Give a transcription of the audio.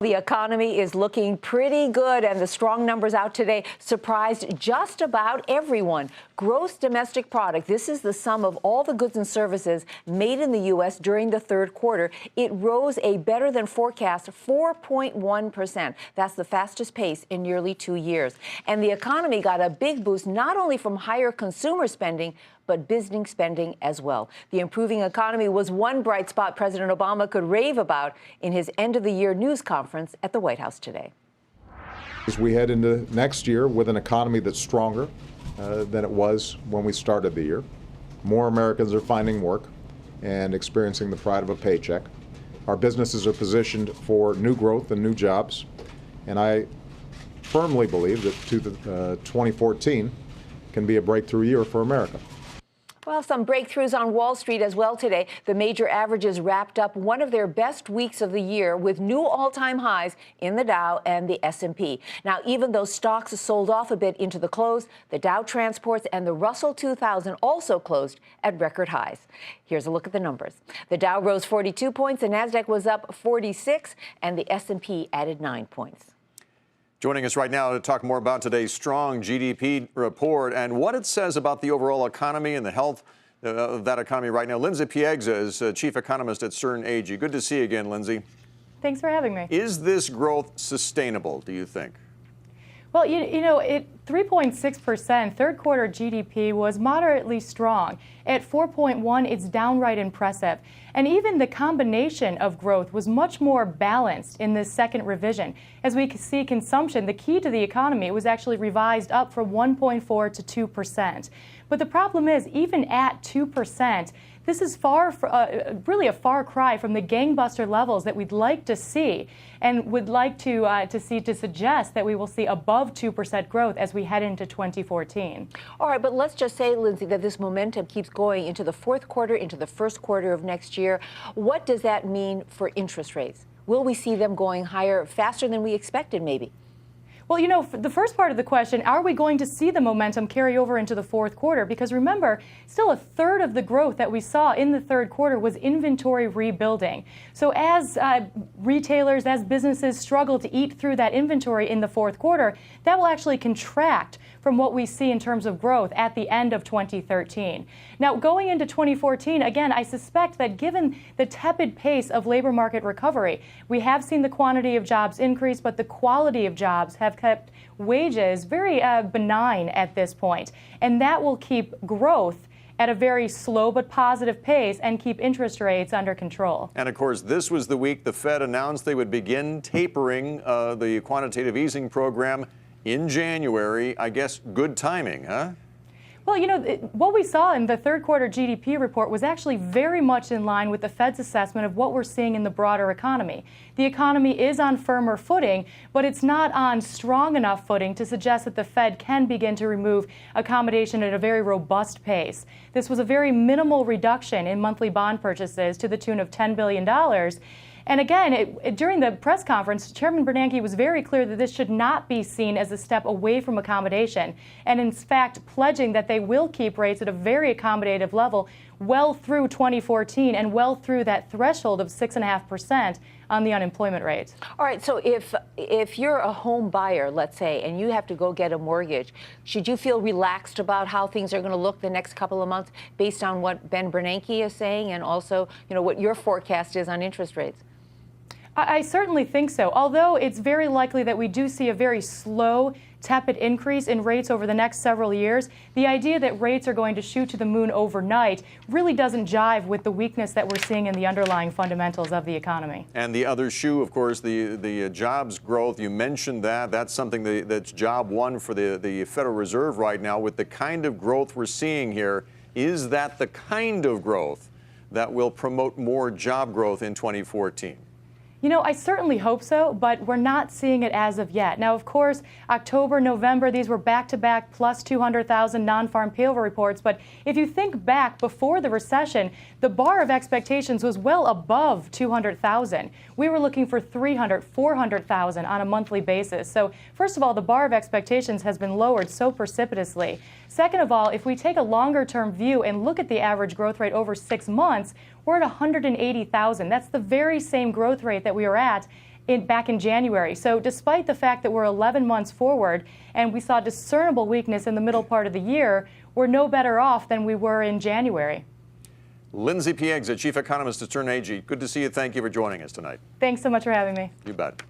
The economy is looking pretty good, and the strong numbers out today surprised just about everyone. Gross domestic product, this is the sum of all the goods and services made in the U.S. during the third quarter. It rose a better than forecast 4.1%. That's the fastest pace in nearly 2 years. And the economy got a big boost not only from higher consumer spending, but business spending as well. The improving economy was one bright spot President Obama could rave about in his end-of-the-year news conference at the White House today. As we head into next year with an economy that's stronger than it was when we started the year, more Americans are finding work and experiencing the pride of a paycheck. Our businesses are positioned for new growth and new jobs, and I firmly believe that 2014 can be a breakthrough year for America. Well, some breakthroughs on Wall Street as well today. The major averages wrapped up one of their best weeks of the year with new all-time highs in the Dow and the S&P. Now, even though stocks sold off a bit into the close, the Dow Transports and the Russell 2000 also closed at record highs. Here's a look at the numbers. The Dow rose 42 points, the Nasdaq was up 46, and the S&P added 9 points. Joining us right now to talk more about today's strong GDP report and what it says about the overall economy and the health of that economy right now, Lindsay Piegza is chief economist at Sterne Agee. Good to see you again, Lindsay. Thanks for having me. Is this growth sustainable, do you think? Well, you know, 3.6% third quarter GDP was moderately strong. At 4.1, it's downright impressive. And even the combination of growth was much more balanced in this second revision. As we see consumption, the key to the economy, was actually revised up from 1.4 to 2%. But the problem is, even at 2%, this is really a far cry from the gangbuster levels that we'd like to see, and would like to suggest that we will see above 2% growth as we head into 2014. All right, but let's just say, Lindsay, that this momentum keeps going into the fourth quarter, into the first quarter of next year. What does that mean for interest rates? Will we see them going higher faster than we expected, maybe? Well, you know, for the first part of the question, are we going to see the momentum carry over into the fourth quarter? Because remember, still a third of the growth that we saw in the third quarter was inventory rebuilding. So as retailers, as businesses struggle to eat through that inventory in the fourth quarter, that will actually contract from what we see in terms of growth at the end of 2013. Now, going into 2014, again, I suspect that given the tepid pace of labor market recovery, we have seen the quantity of jobs increase, but the quality of jobs have kept wages very benign at this point. And that will keep growth at a very slow but positive pace and keep interest rates under control. And of course, this was the week the Fed announced they would begin tapering the quantitative easing program in January. I guess good timing, huh? Well, you know, what we saw in the third quarter GDP report was actually very much in line with the Fed's assessment of what we're seeing in the broader economy. The economy is on firmer footing, but it's not on strong enough footing to suggest that the Fed can begin to remove accommodation at a very robust pace. This was a very minimal reduction in monthly bond purchases to the tune of $10 billion. And again, during the press conference, Chairman Bernanke was very clear that this should not be seen as a step away from accommodation, and in fact pledging that they will keep rates at a very accommodative level well through 2014 and well through that threshold of 6.5% on the unemployment rate. All right, so if you're a home buyer, let's say, and you have to go get a mortgage, should you feel relaxed about how things are going to look the next couple of months based on what Ben Bernanke is saying and also, you know, what your forecast is on interest rates? I certainly think so, although it's very likely that we do see a very slow, tepid increase in rates over the next several years. The idea that rates are going to shoot to the moon overnight really doesn't jive with the weakness that we're seeing in the underlying fundamentals of the economy. And the other shoe, of course, the jobs growth, you mentioned that. That's something that's job one for the Federal Reserve right now. With the kind of growth we're seeing here, is that the kind of growth that will promote more job growth in 2014? You know, I certainly hope so, but we're not seeing it as of yet. Now, of course, October, November, these were back-to-back plus 200,000 non-farm payroll reports. But if you think back before the recession, the bar of expectations was well above 200,000. We were looking for 300, 400,000 on a monthly basis. So first of all, the bar of expectations has been lowered so precipitously. Second of all, if we take a longer-term view and look at the average growth rate over 6 months, we're at 180,000. That's the very same growth rate that we were at back in January. So despite the fact that we're 11 months forward and we saw discernible weakness in the middle part of the year, we're no better off than we were in January. Lindsay Piegza, Chief Economist at Sterne Agee. Good to see you. Thank you for joining us tonight. Thanks so much for having me. You bet.